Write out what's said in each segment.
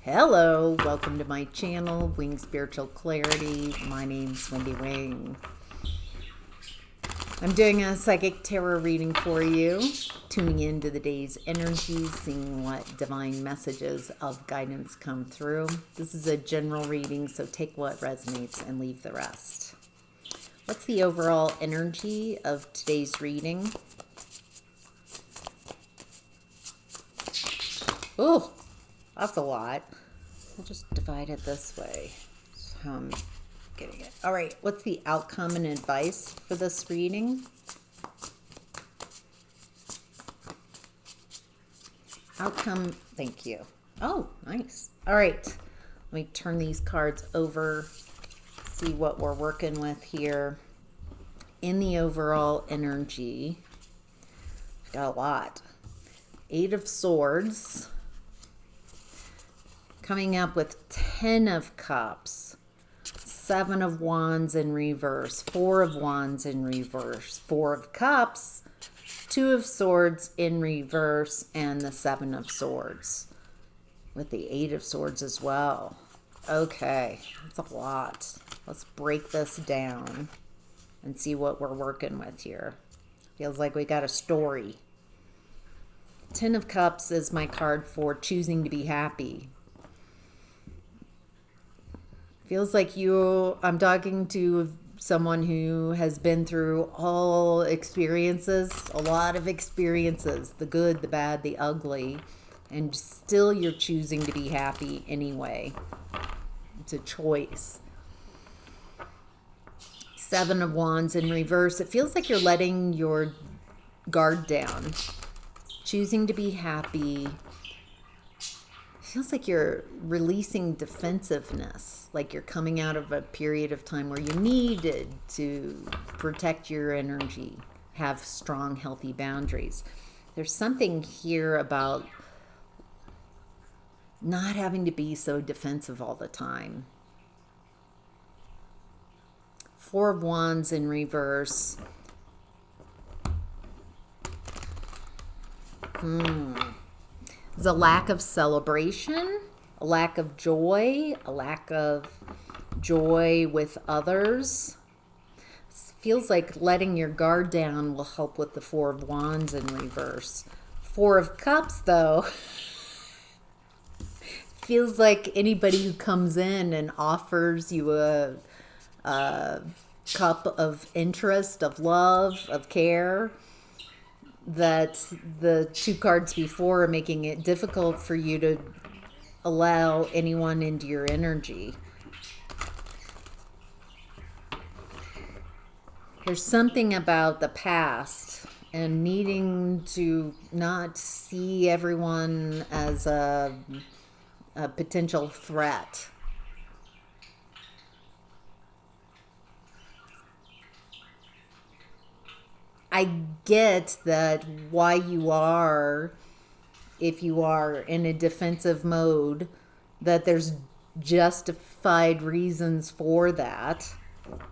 Hello, welcome to my channel, Wing Spiritual Clarity. My name's Wendy Wing. I'm doing a psychic tarot reading for you, tuning into the day's energies, seeing what divine messages of guidance come through. This is a general reading, so take what resonates and leave the rest. What's the overall energy of today's reading? Oh, that's a lot. We'll just divide it this way. So I'm getting it. All right, what's the outcome and advice for this reading? Outcome, thank you. Oh, nice. All right, let me turn these cards over, see what we're working with here. In the overall energy, we've got a lot. 8 of Swords, coming up with 10 of Cups, 7 of Wands in reverse, 4 of Wands in reverse, 4 of Cups, 2 of Swords in reverse, and the 7 of Swords with the 8 of Swords as well. Okay, that's a lot. Let's break this down and see what we're working with here. Feels like we got a story. 10 of Cups is my card for choosing to be happy. Feels like I'm talking to someone who has been through all experiences, a lot of experiences, the good, the bad, the ugly, and still you're choosing to be happy anyway. It's a choice. 7 of Wands in reverse. It feels like you're letting your guard down, choosing to be happy. Feels like you're releasing defensiveness, like you're coming out of a period of time where you needed to protect your energy, have strong, healthy boundaries. There's something here about not having to be so defensive all the time. 4 of Wands in reverse. There's a lack of celebration, a lack of joy, a lack of joy with others. It feels like letting your guard down will help with the 4 of Wands in reverse. 4 of Cups, though, feels like anybody who comes in and offers you a cup of interest, of love, of care, that the 2 cards before are making it difficult for you to allow anyone into your energy. There's something about the past and needing to not see everyone as a potential threat. I get that why you are, if you are in a defensive mode, that there's justified reasons for that.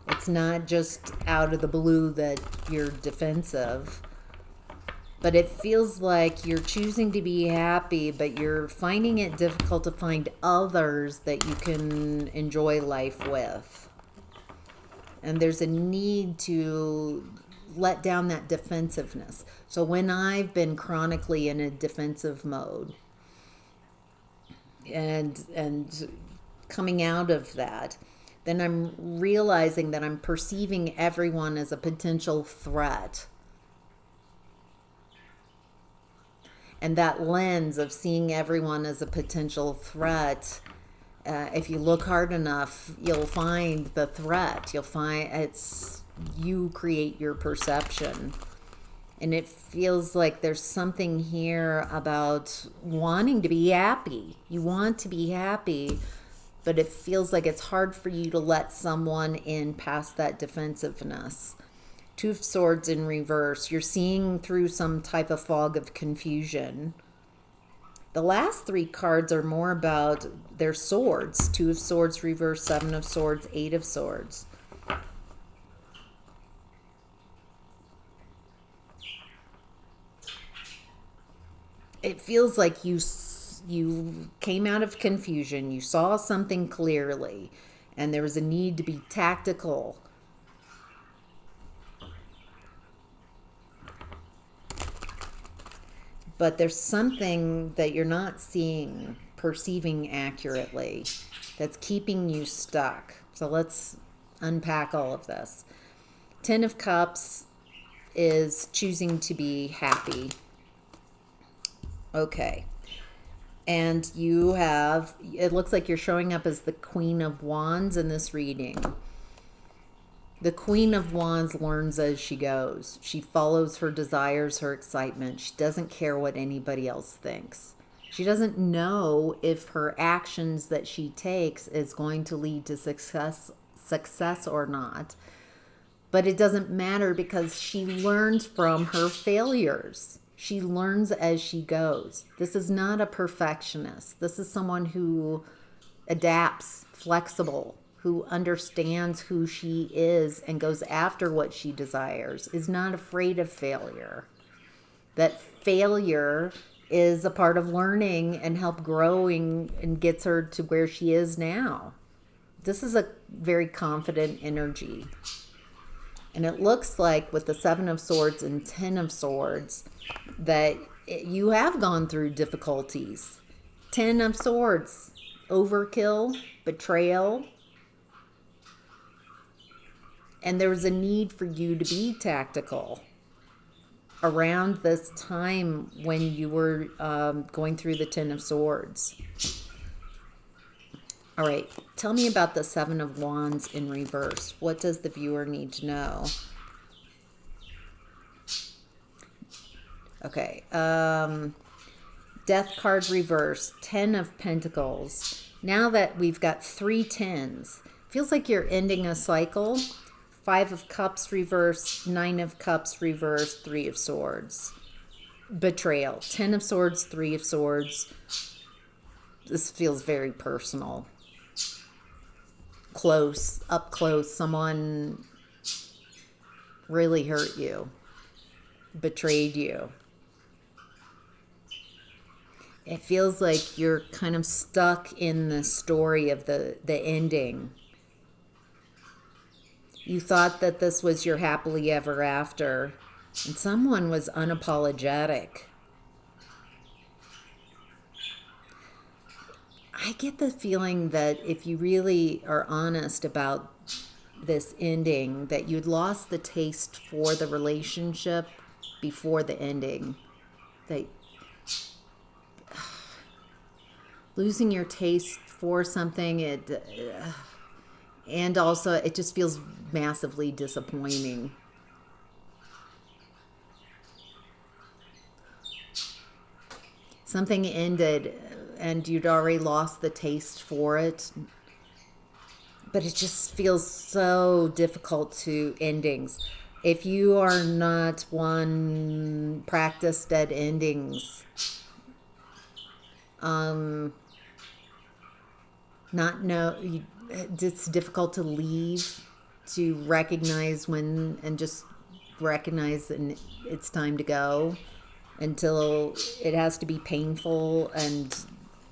It's not just out of the blue that you're defensive. But it feels like you're choosing to be happy, but you're finding it difficult to find others that you can enjoy life with. And there's a need to let down that defensiveness. So when I've been chronically in a defensive mode and coming out of that, then I'm realizing that I'm perceiving everyone as a potential threat. And that lens of seeing everyone as a potential threat, if you look hard enough, you'll find the threat. You'll find you create your perception. And it feels like there's something here about wanting to be happy. You want to be happy, but it feels like it's hard for you to let someone in past that defensive-ness. 2 of Swords in reverse. You're seeing through some type of fog of confusion. The last 3 cards are more about their swords. 2 of Swords reverse, 7 of Swords, 8 of Swords. It feels like you came out of confusion, you saw something clearly, and there was a need to be tactical. But there's something that you're not seeing, perceiving accurately, that's keeping you stuck. So let's unpack all of this. Ten of Cups is choosing to be happy. Okay. And you have, it looks like you're showing up as the Queen of Wands in this reading. The Queen of Wands learns as she goes. She follows her desires, her excitement. She doesn't care what anybody else thinks. She doesn't know if her actions that she takes is going to lead to success or not. But it doesn't matter because she learns from her failures. She learns as she goes. This is not a perfectionist. This is someone who adapts, flexible, who understands who she is and goes after what she desires, is not afraid of failure. That failure is a part of learning and help growing and gets her to where she is now. This is a very confident energy. And it looks like with the Seven of Swords and Ten of Swords that you have gone through difficulties. Ten of Swords, overkill, betrayal. And there was a need for you to be tactical around this time when you were going through the Ten of Swords. All right, tell me about the Seven of Wands in reverse. What does the viewer need to know? Okay, Death card reverse, Ten of Pentacles. Now that we've got 3 tens, feels like you're ending a cycle. 5 of Cups reverse, 9 of Cups reverse, 3 of Swords. Betrayal, 10 of Swords, 3 of Swords. This feels very personal. Close, up close, someone really hurt you, betrayed you. It feels like you're kind of stuck in the story of the ending. You thought that this was your happily ever after, and someone was unapologetic. I get the feeling that if you really are honest about this ending, that you'd lost the taste for the relationship before the ending. That losing your taste for something, and also it just feels massively disappointing. Something ended and you'd already lost the taste for it. But it just feels so difficult to endings. If you are not one practiced at endings, it's difficult to leave, to recognize when, and just recognize and it's time to go, until it has to be painful and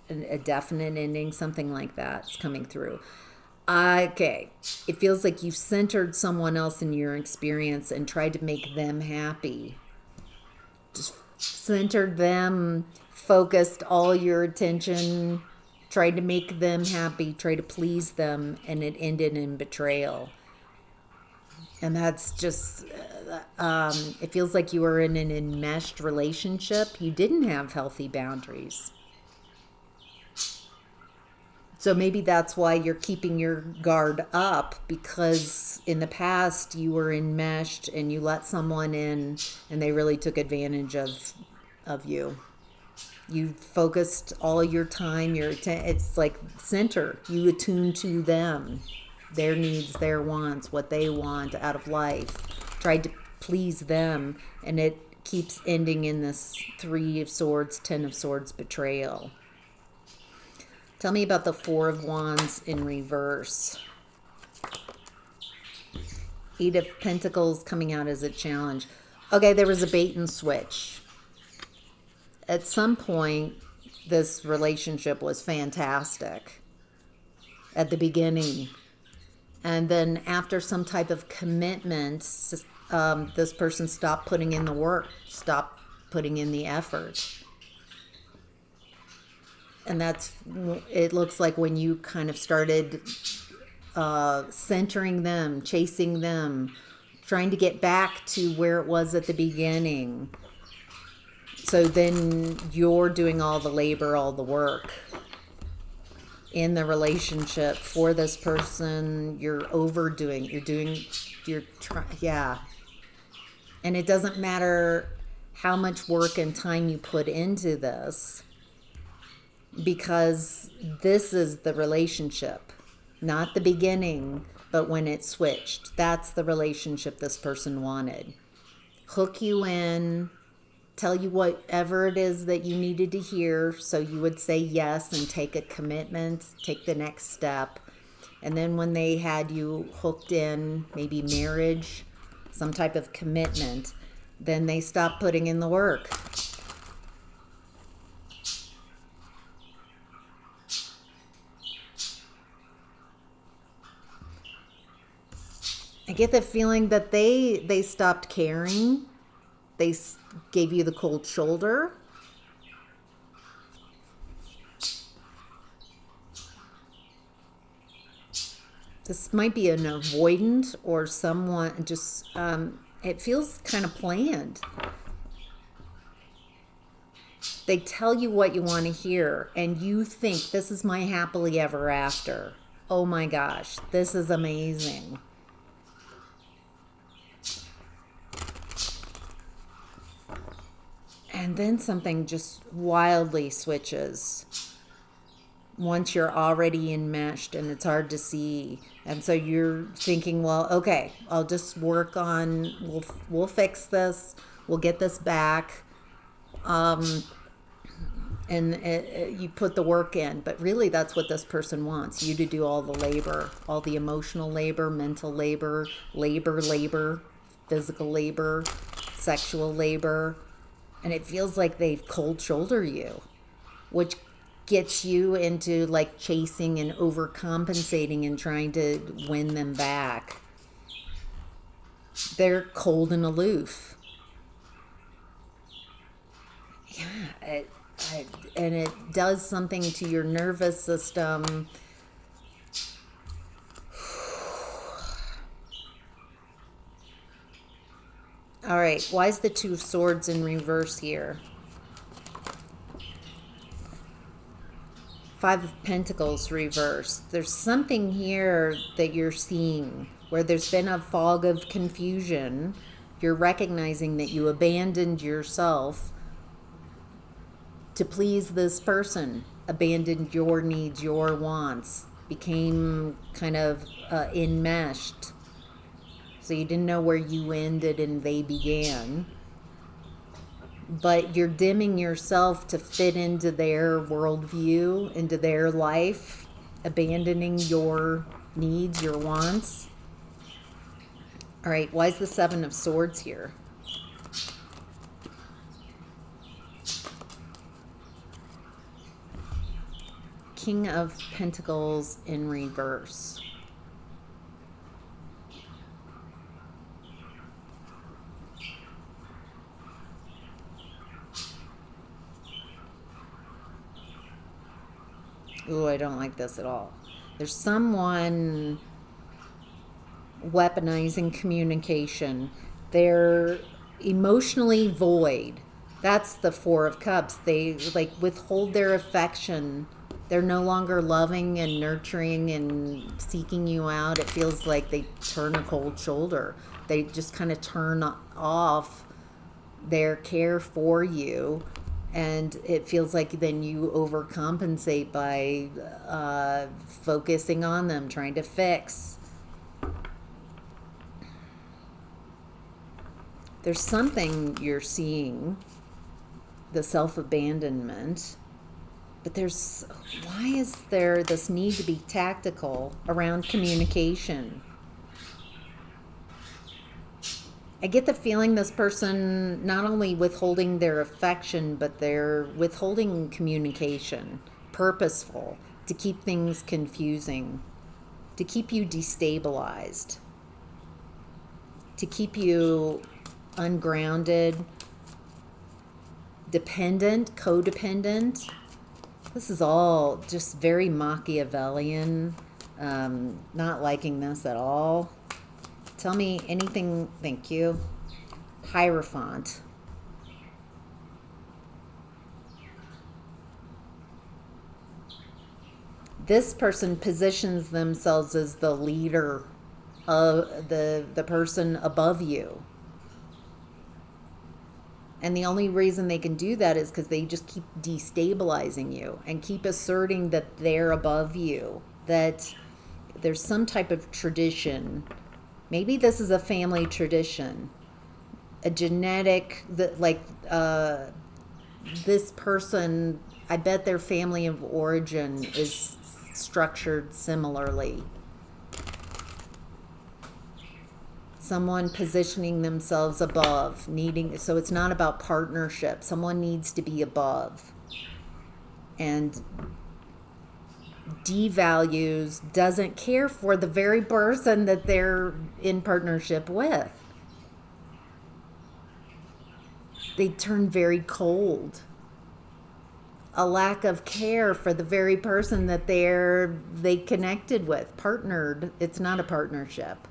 a definite ending, something like that's coming through. Okay, it feels like you've centered someone else in your experience and tried to make them happy. Just centered them, focused all your attention, tried to make them happy, tried to please them, and it ended in betrayal. And that's just, it feels like you were in an enmeshed relationship. You didn't have healthy boundaries. So maybe that's why you're keeping your guard up, because in the past you were enmeshed and you let someone in and they really took advantage of you. You focused all your time, it's like center. You attune to them, their needs, their wants, what they want out of life. Tried to please them, and it keeps ending in this 3 of Swords, 10 of Swords betrayal. Tell me about the 4 of Wands in reverse. 8 of Pentacles coming out as a challenge. Okay, there was a bait and switch. At some point, this relationship was fantastic at the beginning. And then after some type of commitment, this person stopped putting in the work, stopped putting in the effort. And it looks like when you kind of started centering them, chasing them, trying to get back to where it was at the beginning. So then you're doing all the labor, all the work in the relationship for this person. You're overdoing, yeah. And it doesn't matter how much work and time you put into this, because this is the relationship, not the beginning, but when it switched. That's the relationship this person wanted. Hook you in, tell you whatever it is that you needed to hear, so you would say yes and take a commitment, take the next step. And then when they had you hooked in, maybe marriage, some type of commitment, then they stopped putting in the work. I get the feeling that they stopped caring. They gave you the cold shoulder. This might be an avoidant or someone just, it feels kind of planned. They tell you what you want to hear, and you think, this is my happily ever after. Oh my gosh, this is amazing. And then something just wildly switches once you're already enmeshed and it's hard to see. And so you're thinking, well, okay, I'll just work on, we'll fix this, we'll get this back. You put the work in, but really that's what this person wants, you to do all the labor, all the emotional labor, mental labor, physical labor, sexual labor. And it feels like they cold shoulder you, which gets you into like chasing and overcompensating and trying to win them back. They're cold and aloof. Yeah, and it does something to your nervous system. All right, why is the Two of Swords in reverse here? Five of Pentacles reverse. There's something here that you're seeing where there's been a fog of confusion. You're recognizing that you abandoned yourself to please this person, abandoned your needs, your wants, became kind of enmeshed. So you didn't know where you ended and they began. But you're dimming yourself to fit into their worldview, into their life, abandoning your needs, your wants. All right, why is the Seven of Swords here? King of Pentacles in reverse. Ooh, I don't like this at all. There's someone weaponizing communication. They're emotionally void. That's the Four of Cups. They like withhold their affection. They're no longer loving and nurturing and seeking you out. It feels like they turn a cold shoulder. They just kind of turn off their care for you. And it feels like then you overcompensate by focusing on them, trying to fix. There's something you're seeing, the self-abandonment, but why is there this need to be tactical around communication? I get the feeling this person not only withholding their affection, but they're withholding communication, purposeful, to keep things confusing, to keep you destabilized, to keep you ungrounded, dependent, codependent. This is all just very Machiavellian. Not liking this at all. Tell me anything. Thank you. Hierophant. This person positions themselves as the leader of the person above you. And the only reason they can do that is because they just keep destabilizing you and keep asserting that they're above you, that there's some type of tradition. Maybe this is a family tradition, a genetic, this person, I bet their family of origin is structured similarly. Someone positioning themselves above, so it's not about partnership. Someone needs to be above and devalues, doesn't care for the very person that they're in partnership with. They turn very cold. A lack of care for the very person that they connected with, partnered. It's not a partnership.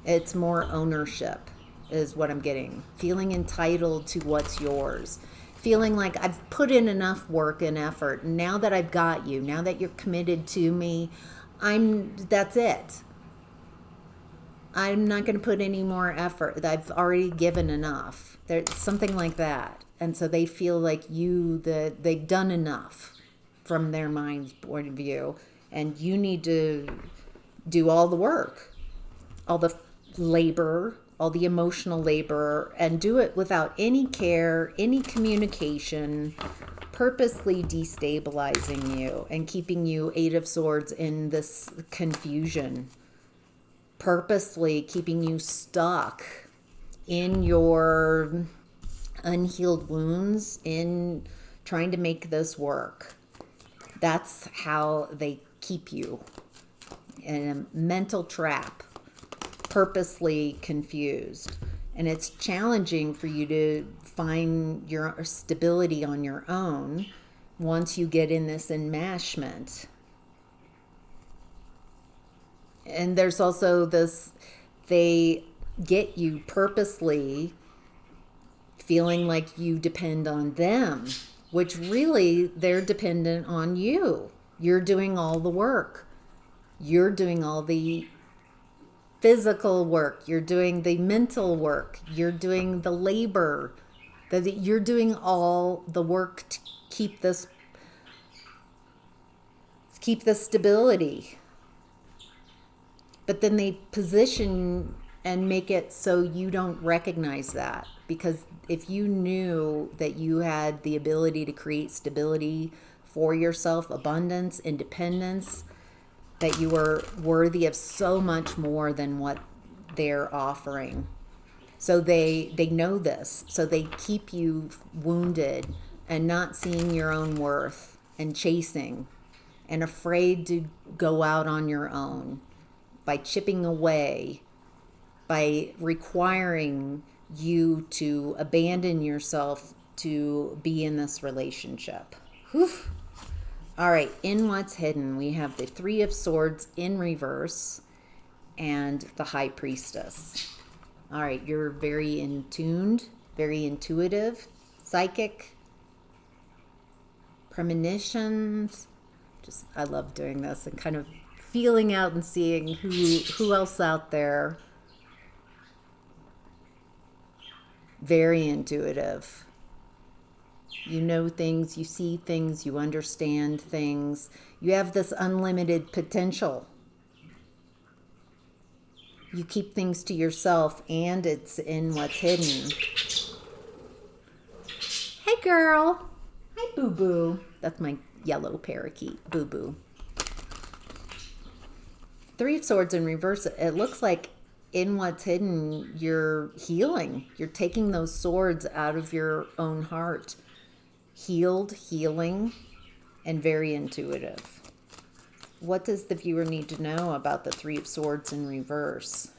It's more ownership is what I'm getting. Feeling entitled to what's yours. Feeling like I've put in enough work and effort. And now that I've got you, now that you're committed to me, that's it. I'm not going to put any more effort. I've already given enough. There's something like that. And so they feel like they've done enough from their mind's point of view. And you need to do all the work, all the labor, all the emotional labor, and do it without any care, any communication, purposely destabilizing you and keeping you Eight of Swords in this confusion, purposely keeping you stuck in your unhealed wounds, in trying to make this work. That's how they keep you in a mental trap, purposely confused. And it's challenging for you to find your stability on your own once you get in this enmeshment. And there's also this, they get you purposely feeling like you depend on them, which really they're dependent on you. You're doing all the work. You're doing all the physical work, you're doing the mental work, you're doing the labor, you're doing all the work to keep this stability. But then they position and make it so you don't recognize that, because if you knew that you had the ability to create stability for yourself, abundance, independence, that you are worthy of so much more than what they're offering. So they know this. So they keep you wounded and not seeing your own worth and chasing and afraid to go out on your own by chipping away, by requiring you to abandon yourself to be in this relationship. Whew. All right, in what's hidden, we have the Three of Swords in reverse and the High Priestess. All right, you're very in tuned, very intuitive, psychic, premonitions. Just, I love doing this and kind of feeling out and seeing who else out there. Very intuitive. You know things, you see things, you understand things. You have this unlimited potential. You keep things to yourself, and it's in what's hidden. Hey, girl. Hi, Boo-Boo. That's my yellow parakeet, Boo-Boo. Three of Swords in reverse. It looks like in what's hidden, you're healing. You're taking those swords out of your own heart. Healed, healing, and very intuitive. What does the viewer need to know about the Three of Swords in reverse?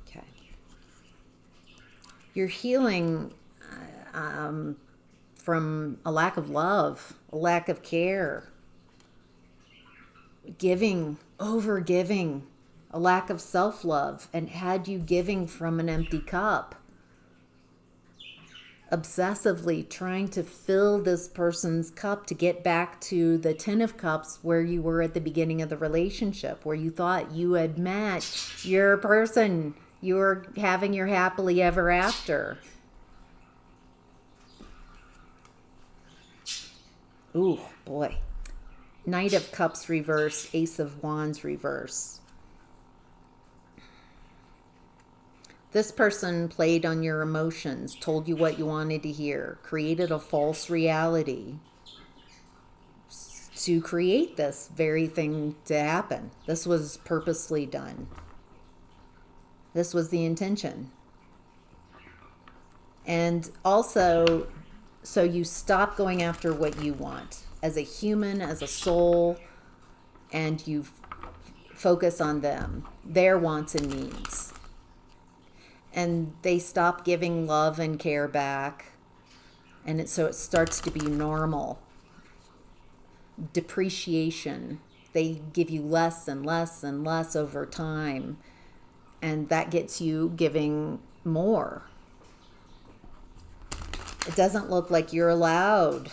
Okay. You're healing from a lack of love, a lack of care, giving, over giving, a lack of self-love, and had you giving from an empty cup. Obsessively trying to fill this person's cup to get back to the Ten of Cups where you were at the beginning of the relationship, where you thought you had met your person, you were having your happily ever after. Ooh, boy. Knight of Cups reverse, Ace of Wands reverse. This person played on your emotions, told you what you wanted to hear, created a false reality to create this very thing to happen. This was purposely done. This was the intention. And also, so you stop going after what you want as a human, as a soul, and you focus on them, their wants and needs. And they stop giving love and care back. And so it starts to be normal. Depreciation. They give you less and less and less over time. And that gets you giving more. It doesn't look like you're allowed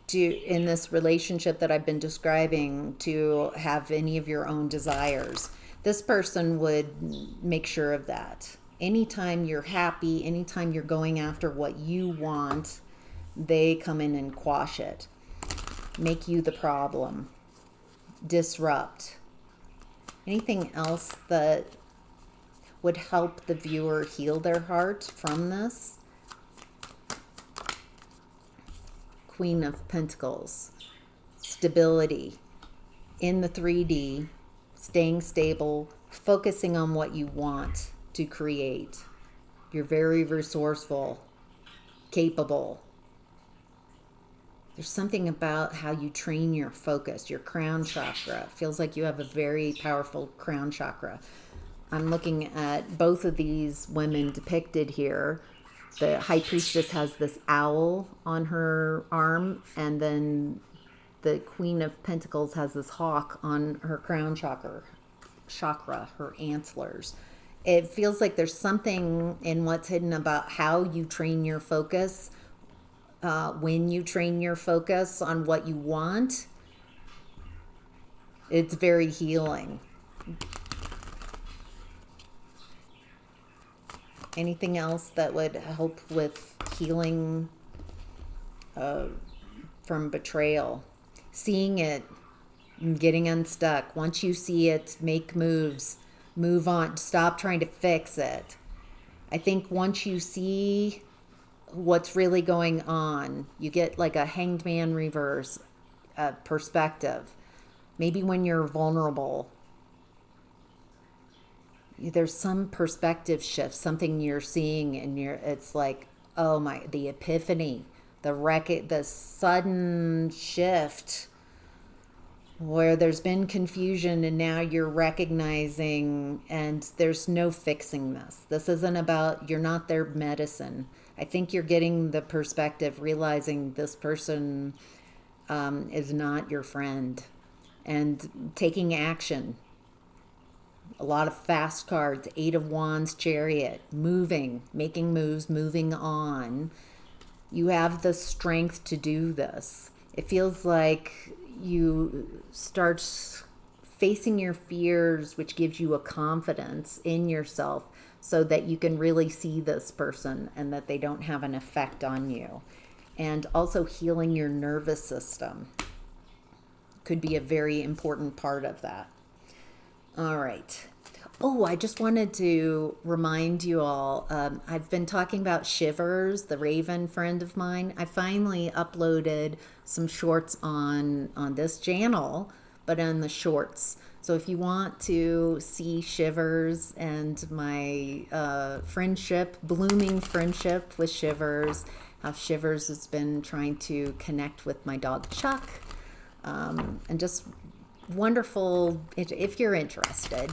to, in this relationship that I've been describing, to have any of your own desires. This person would make sure of that. Anytime you're happy, anytime you're going after what you want, they come in and quash it. Make you the problem. Disrupt. Anything else that would help the viewer heal their heart from this? Queen of Pentacles. Stability. In the 3D. Staying stable, focusing on what you want to create. You're very resourceful, capable. There's something about how you train your focus, your crown chakra. It feels like you have a very powerful crown chakra. I'm looking at both of these women depicted here. The High Priestess has this owl on her arm, and then the Queen of Pentacles has this hawk on her crown chakra, her antlers. It feels like there's something in what's hidden about how you train your focus, when you train your focus on what you want. It's very healing. Anything else that would help with healing from betrayal? Seeing it, getting unstuck. Once you see it, make moves, move on, stop trying to fix it. I think once you see what's really going on, you get like a Hanged Man reverse perspective. Maybe when you're vulnerable, there's some perspective shift, something you're seeing, and it's like, oh my, the epiphany. The sudden shift where there's been confusion and now you're recognizing, and there's no fixing this. This isn't about, you're not their medicine. I think you're getting the perspective, realizing this person is not your friend, and taking action. A lot of fast cards, Eight of Wands, Chariot, moving, making moves, moving on. You have the strength to do this. It feels like you start facing your fears, which gives you a confidence in yourself so that you can really see this person and that they don't have an effect on you. And also healing your nervous system could be a very important part of that. All right. Oh, I just wanted to remind you all. I've been talking about Shivers, the Raven friend of mine. I finally uploaded some shorts on this channel, but on the shorts. So if you want to see Shivers and my friendship, blooming friendship with Shivers, how Shivers has been trying to connect with my dog Chuck, and just wonderful if you're interested.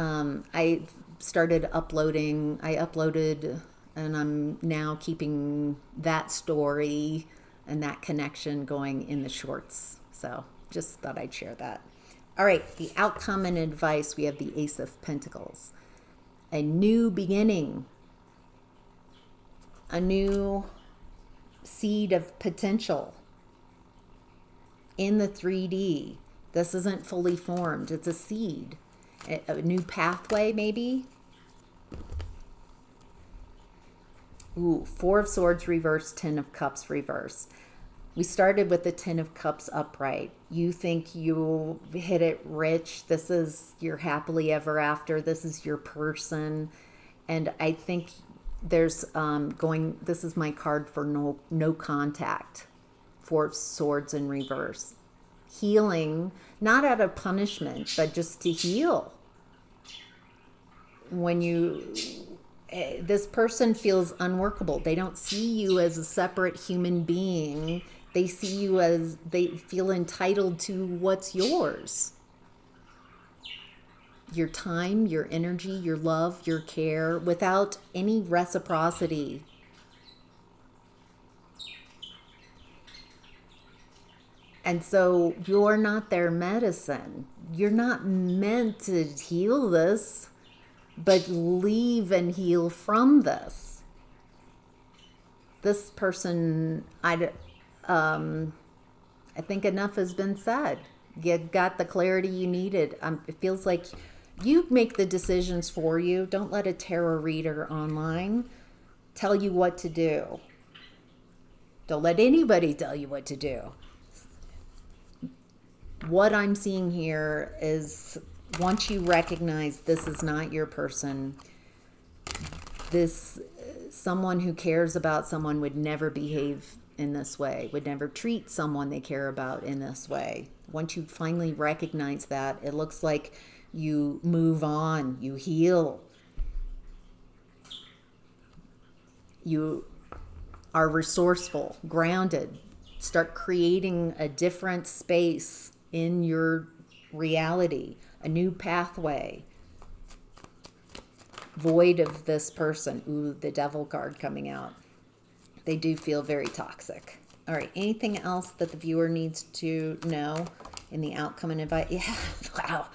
I started uploading, I uploaded, and I'm now keeping that story and that connection going in the shorts. So just thought I'd share that. All right, the outcome and advice, we have the Ace of Pentacles. A new beginning, a new seed of potential in the 3D. This isn't fully formed, it's a seed. A new pathway, maybe. Ooh, Four of Swords reverse, Ten of Cups reverse. We started with the Ten of Cups upright. You think you hit it rich. This is your happily ever after. This is your person. And I think there's this is my card for no contact. Four of Swords in reverse. Healing, not out of punishment, but just to heal. When this person feels unworkable, they don't see you as a separate human being. They see you as, they feel entitled to what's yours. Your time, your energy, your love, your care, without any reciprocity. And so you're not their medicine. You're not meant to heal this, but leave and heal from this. This person, I think enough has been said. You got the clarity you needed. It feels like you make the decisions for you. Don't let a tarot reader online tell you what to do. Don't let anybody tell you what to do. What I'm seeing here is, once you recognize this is not your person, this someone who cares about someone would never behave in this way, would never treat someone they care about in this way. Once you finally recognize that, it looks like you move on, you heal. You are resourceful, grounded, start creating a different space in your reality, a new pathway, void of this person. Ooh, the Devil card coming out. They do feel very toxic. All right, anything else that the viewer needs to know in the outcome and advice? Yeah, wow.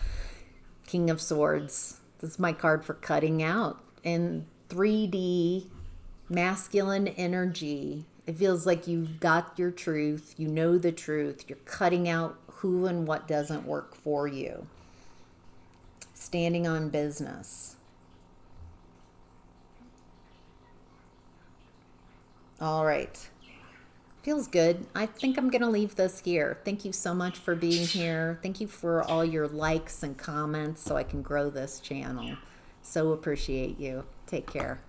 King of Swords. This is my card for cutting out. In 3D, masculine energy, it feels like you've got your truth. You know the truth. You're cutting out who and what doesn't work for you. Standing on business. All right. Feels good. I think I'm going to leave this here. Thank you so much for being here. Thank you for all your likes and comments so I can grow this channel. So appreciate you. Take care.